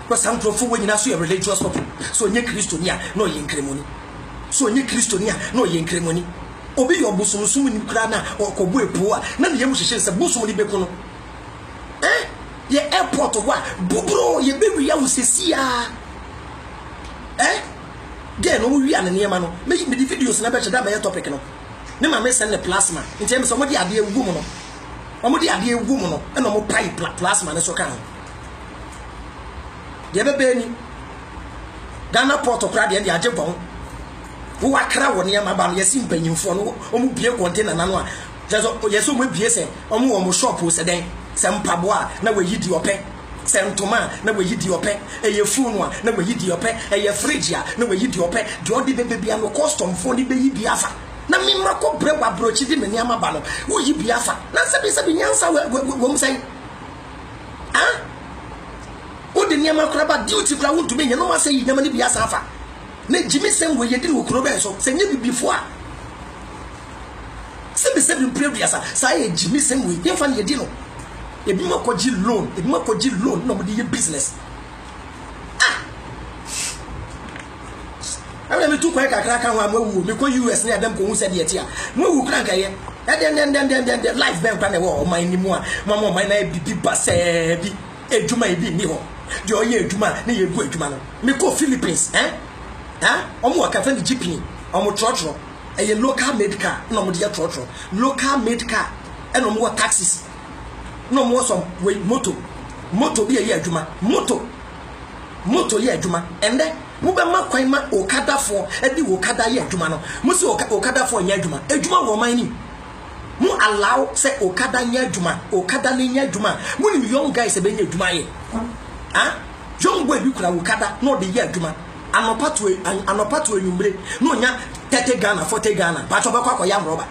because some profo when you so your religious people so nye Kristonia no ye nkremoni obi yo busumusumu ni kra na okobo epo a na ye muhihye se busumu ni beko no ye airport wa bubro ye bewi ya usisia ge no wi an ne ma no me di videos na be cheda me topic no ne ma me send the plasma nti me so mo di ade egu mu no omo di ade egu mu no e no mo pai plasma ne so kan de be ni Ghana port kra de age bon wo akra wo ne ma ba no yesi mpanyimfo no omo bie container na no a jeso yeso mo bie se omo wo mo shop se den se mpabo a na we yidi ope se ntoma na we yidi ope eye phone a na we yidi ope eye fridge a na we yidi ope de odi bebe bia no custom phone ni be yidi afa na mi mrako bre wa brochi di meni ama ba no wo yidi afa na se nyansa wo msai o de niam akra ba duty kra wontu me nyano ma se yi nyama ni bia sa afa na jimi sem wo yedi no kro be so se nye bibifo a se bi previous sa ye jimi sem wo yefa ne yedi no ebi makoji loan no mo di business I'm me too quick kakra kan wa mawu me ko US na dem ko hu se de etia mawu kran kaye den life ben kran e wo man ni mu a mama man na bibi base bi edwuma e bi ni ho de oye edwuma na ye gu edwuma no me ko Philippines omo wa kafa ni GP omo trotro e ye local made car na omo de trotro local made car e no mo taxis no mo some we moto bi ye adwuma moto ye adwuma ende mu be makwan ma okada fo e di okada ye adwuma no mu se okada fo nya adwuma wo man ni mu allow se okada nya adwuma okada ni nya adwuma mu ni young guys e be nya adwuma ye young boy bi kura okada no de ye adwuma anopato enumbre no nya 30 Ghana 40 Ghana ba to be kwa ya mroba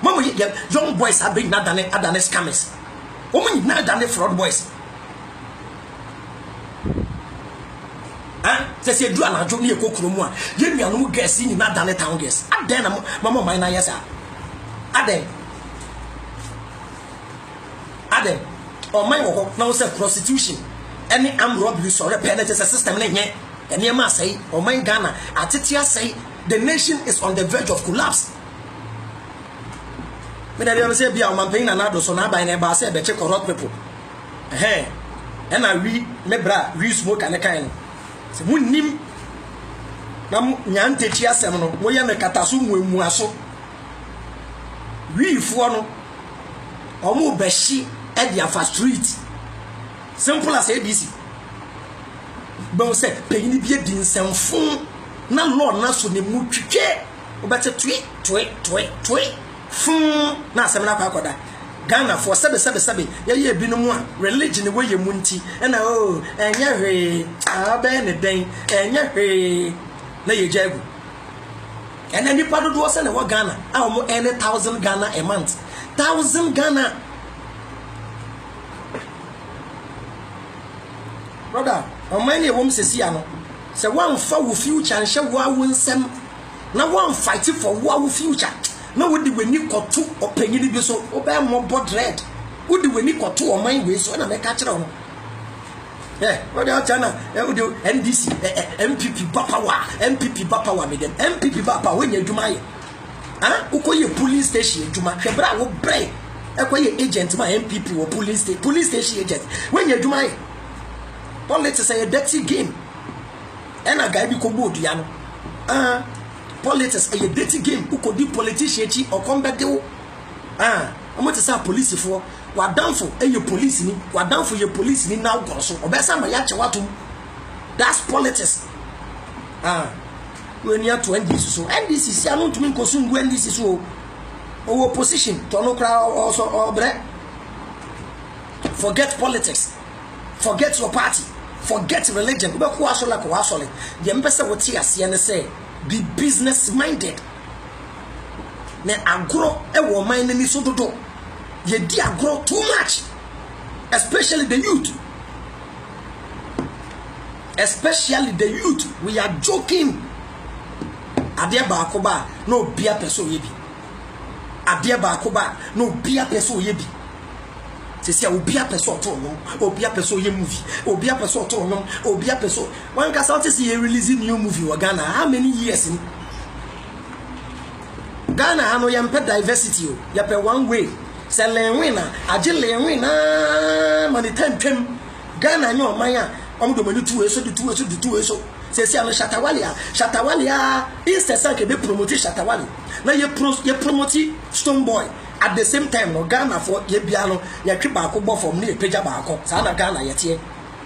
mama young boys are bring na adane scammers omo na adane fraud boys se du anajo ni ekokro mu a ye nuanom gas ni na dane town gas aden na mama man na yesa aden o man wo na wo say prostitution any armed robbery so repent system na nye ene ma say o man Ghana atetia say the nation is on the verge of collapse me na dem say bia o man pay na do so na ban na ba say be che corrupt people and I me bra we smoke and kind se munim na nyante chi asem no mo ye me kataso muamu aso wi fo no omo be hye e dia fa street simple as ABC bon se peyini bi di nsemfo na lord na so ne mu twitwe obete twi fun na asem na kwakoda Ghana for sebe ye binumu a religion we ye munti na enye hwe abe ne den enye hwe na ye jagu ena ni pado do se na wo Ghana a mo 1000 Ghana a month 1000 Ghana brother o many wom sesi ano se wan fa wo future nhye wo awonsem na one fight for our future na wodi weni koto opanyini bi so obey mo bodred wodi weni koto o man we so na me ka kire ho what the China NDC MPP Bapawa me them MPP Bapa when you adwuma ye ukoye police station adwuma hwebra wo bre ekoye agent ma MPP wo police station agent when you adwuma ye politics say a dirty game and a guy bi ko bodu ya no politics a dirty game ukodi politician chi okombede wo omo te say police for wadanfo eye police ni wadanfo ye police ni now go so obesa ma ya chewatum that's politics when you to NDC so NDC si anu tumi nkosu ngu NDC so o opposition to no kra also obre forget politics forget your party forget religion be ko aso la ko aso le ye mpese wote ase ne say be business minded ne agro e wo man ni so dodo ye di agro too much, especially the youth. We are joking. Adia bakoba no bia peso yebi. Adia bakoba no bia peso yebi. Se sia obia peso to no, obia peso ye movie, obia peso to no, obia peso. One can start to see a releasing new movie wa Ghana. How many years in Ghana? Hano yampe diversity o. Yape one way. Selen winner, agile winner, money time twem. Ghana nyo maya, omudo mani 2 eso, 2 eso, 2 eso. Se si ano Shatawalia, instead ke be promote Shatawali. Na ye promote Stone Boy. At the same time, no Ghana for ye biano, ye keep back from near Peja Bako. Sana Ghana yet ye.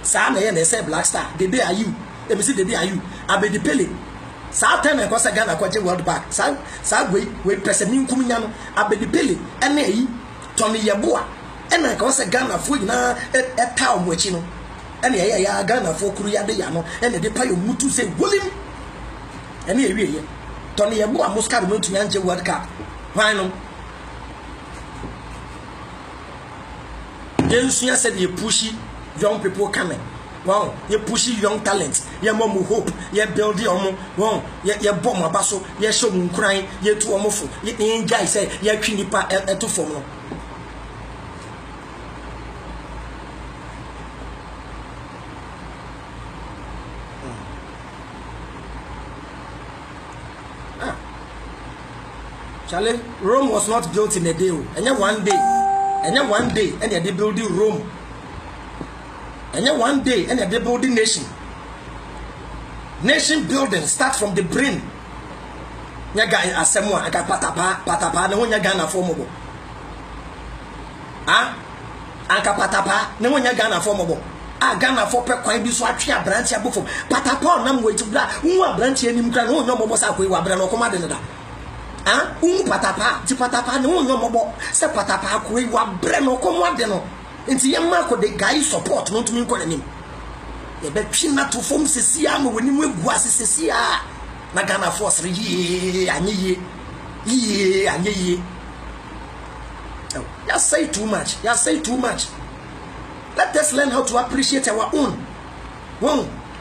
Sana ye say Black Star. The day are you. Let me see the day are you. Abe the pele. Sa time e kwasa Ghana kwaje world back. Sa we person min kuminya no abe the pele. Ene yi Tony Yeboa. Ena kwasa Ghana for na eta omwachi no. Ene ya Ghana for kuru ya de ya no. Ene de pa yo mutu say wolim. Ene ewie ye. Tony Yeboa muska do to anje world cup. Why no? Jensuya said you pushy young people coming. Wow, you pushy young talents. You mom hope. You build the omo. Wow, you bomb a basso. You show me crying. You too omofo. You enjoy say you kinipa to form no. Charlie, Rome was not built in a day. And one day. And one day, and they building Rome. And one day, and they building nation. Nation building start from the brain. Nyaga asemwa aka patapa na wonya Ghana formobo. Anka patapa na wonya Ghana formobo. Ghana for pe kwan bi so atwe abranche abofo. Patapa na mwetu bra, nwu abranche anim kra na wonya mobo sa akoi wa bra na okoma de ne da. Patapa, ti patapa no nyo mobo se patapa akoi wa bre no komo de no nti yemma ko de guy support no tumi ko nanim ye be twi na to fom sesia ma wani mu egu asesesia na Ghana force re ye anyeye you say too much let us learn how to appreciate our own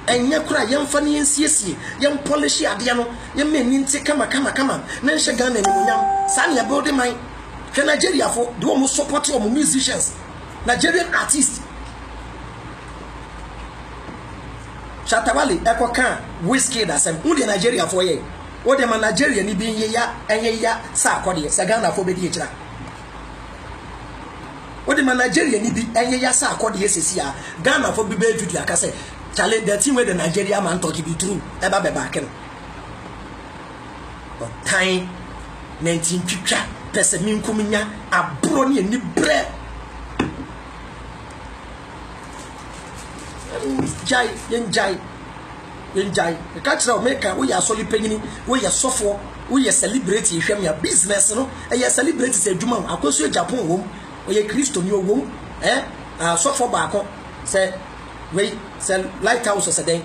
enya kura yemfa ne yensiesie yem polish ade no yem meninti kama na nhye Ghana ni munyam sa na build man hwe Nigeria for the one support your musicians Nigerian artists Shatawali ekoka Whiskey da sem wo de Nigeria for ye wo de man Nigeria ni bi ya enye ya sa akode sa Ghana for be di ekira wo de man Nigeria ni bi enye ya sa akode sesi Ghana for bi be judu akase challenge the team where the Nigeria man talk be true eba be back no but time 19 twitwa pese min kominya abro ne ni bre yenjai e ka tira o meka wo ya soli panyini wo ya sofo wo ya celebrate hwem ya business no e ya celebrate se adwuma akoso Japan wom o ya Kristo ni wom sofo ba ko se we sell lighthouse or den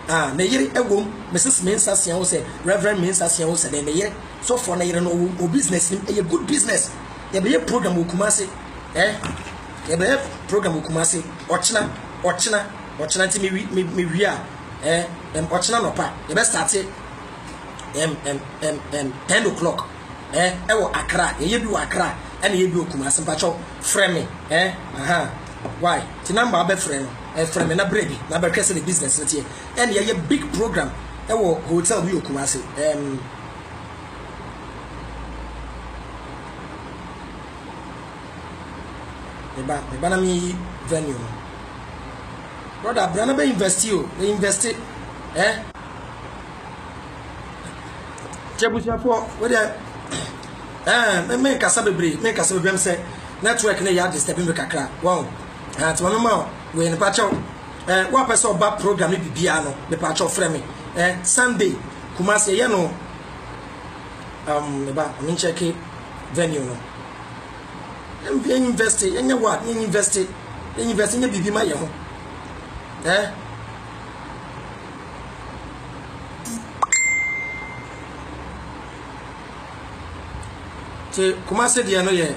na yiri egom Mrs. Mensa sia wo say Reverend Mensa sia wo say den na yiri so for na yiri no o business nim a good business ye be program okumase ye be program okumase ochina ti me wi a ochina no pa ye be start
10 o'clock ewo Accra ye bi wa Accra ene ye bi Kumasi mpacho frame me why ti number be frame no frame me na brebi na be kese the business tie ene ye big program ewo hotel bi Kumasi eba na mi venue no brother brana be invest Chebusiafo we dey me kasa bebre me say network na ya disturb me kakra wow ati mama we ni pacho wa person ba program ni bibia no me pacho frame me Sunday Kumasi ye no eba me check venue no invest enya what invest enya bibi ma ye ho te Kumasi dia no ye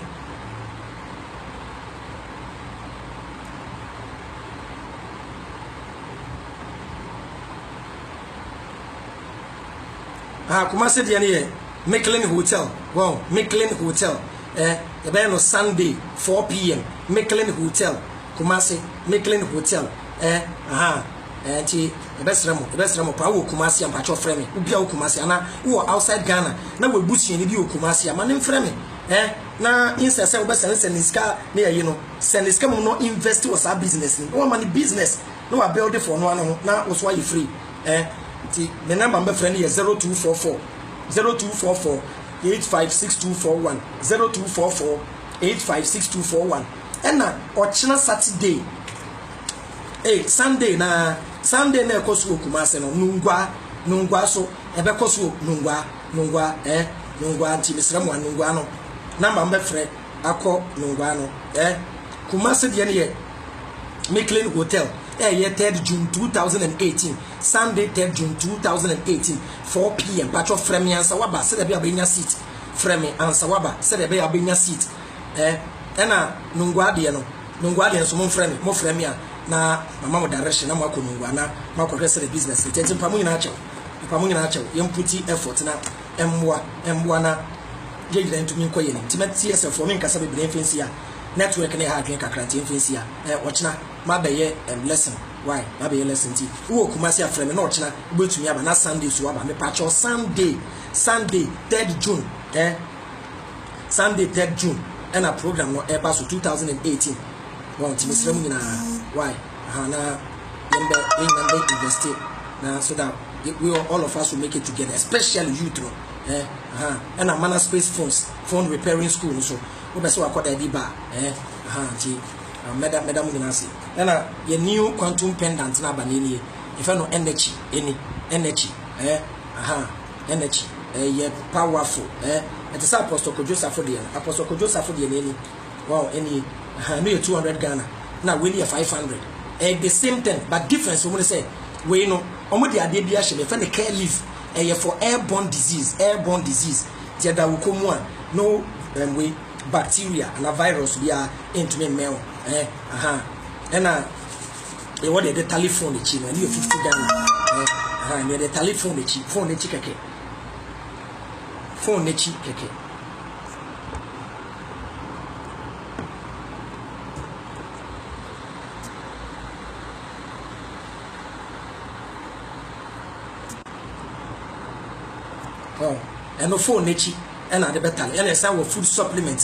Kumasi dia no ye Micklin Hotel wow Micklin Hotel ebe no Sunday 4 p.m. Micklin Hotel Kumasi Micklin Hotel ti ebesra mo pa wo Kumasi am pacho frame ubia wo Kumasi ana wo outside Ghana na we busu ni bi wo Kumasi am na frame na insese wo be seniska na ye no seniska mo no invest was a business ni wo man business no wa build for no ano na wo so are free ti the number be friend here 0244 856241 0244 856241 na ochina Saturday Sunday na ekosu Kumasi no nungwa so ebe kosu nungwa nti misramu nungwa no number mbe frɛ akɔ nungwa no Kumasi de ne ye Micklin Hotel ye 3rd June 2018 Sunday 3rd June 2018 4 p.m. patro frame ansa waba se de be abenya seat frame ansa waba se de be abenya seat na nungwa de so mo frame a na mama mo direction na mo akonungwa na makɔhwɛ sɛ business tete pamu nyina akyɛw yemputi effort na emboa na yegida ntumi nkoye ni timati for me nkasa bebre mfensi a network na ha adwen kakra nti mfensi a wɔkyena ma bɛyɛ lesson why ma bɛyɛ lesson ti wo Kumasi afrɛ na wɔkyena ubetumi aba na Sunday so aba me patcho Sunday 3rd June Sunday 3rd June na program no eba so 2018 well ti misrem nyina why na yembe invest na so that we all of us will make it together, especially youth and a manner space phone repairing school so we best work out the bar madam Minasi and your new quantum pendant na banini if I know energy energy ye powerful it is Apostle Joseph the any wow any no 200 Ghana now we need 500 the same thing but difference we say we know omo de ade bia hye me fa ne care leave for airborne disease dia da wokomu a no we bacteria and a virus bia into me mel na e what the telephone chi na ni 50 Ghana ni the telephone chi phone chi keke and no phone nechi and at the better and a sour food supplement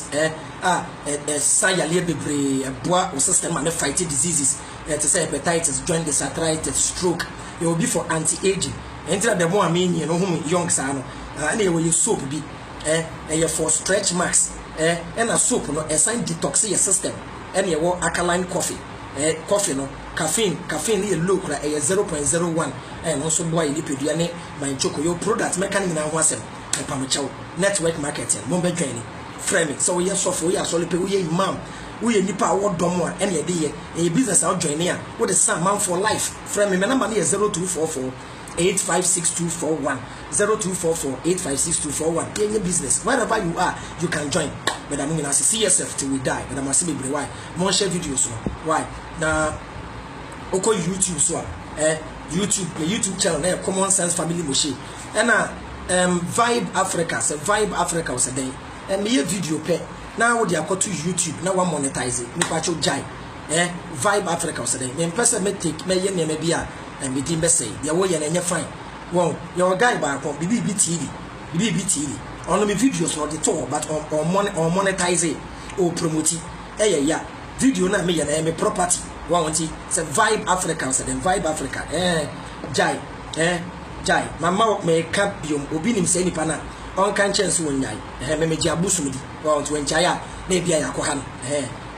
sayale bebre bois or system and fight diseases to say hepatitis, jaundice, arthritis, stroke. It will be for anti-aging. Enter the more mean you know whom young son and you will soap be for stretch marks and a soap no a sign detox your system and you want alkaline coffee no caffeine is low 0.01 and also boy lipidiane my choco your product mechanic na wasem pamachow network marketing mombe join frame so we so for we are so lepe we imam we nipa awodom a ene de ye business out join here with the same man for life frame me number is 0244 856241 0244 856241 any business wherever you are you can join but I'm gonna see CSF till we die but I must be why more share videos why na oko YouTube so YouTube channel na Common Sense Family Moshi and Vibe Africa, say Vibe Africa was a day. Me a video pay. Now they are go to YouTube. Now one monetize it. Me pacho jai. Vibe Africa was a day. Me person me take me ye me be a and me dimbe say. They way and you fine. Wow, your guy back on BBTV. On me videos not the tour, but on monetize it or promote it. Yeah. Video na me and me property. One say Vibe Africa was a day. Vibe Africa. Jai. Jai. Mama me cap biom. Obi nim say ni pana. On can chance one yai. Me jabusu midi. Well, to enchaya. Maybe I akohan.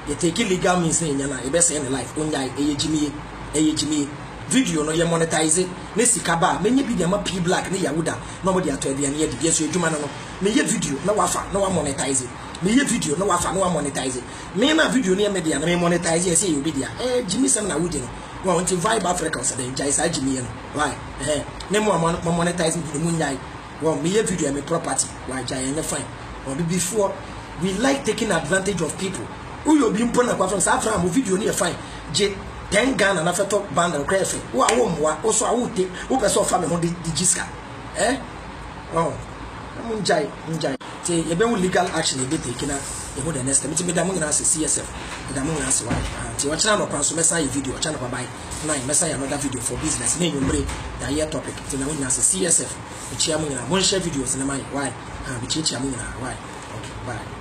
You take illegal means in yana. You best in life. On yai. Jimmy. Video no ye monetize it. Ne sikaba. Many be the P black. Ne yahuda. Nobody at 20 and yet. Yes, you do man. Me ye video. No wafa. No one monetize it. Me ye video. No wafa. No one monetize it. Me na video near media. Me monetize it. Say you be there. Jimmy Sam na wudi no. Well, until Vibe Africa said then Jai Jimmy. Why? Name more monetizing the moon yai. Well, me a video me property. Why Jai and fine. Or before we like taking advantage of people. Who you be important from Safran video near fine. J 10 gun and after talk band and crazy. Who I won't also I would take who person family on the Giska. Oh, I'm Jai. Say you be legal action be taken out. You the next time. Me da mo na CSF. Da mo na say why. Ti watch na no kwan so message video channel kwa buy. Na message another video for business. Na nyumbre da here topic. Ti na mo na CSF. Mo chia mo na mo share videos na mai. Why? Bi chia mo na why. Okay, bye.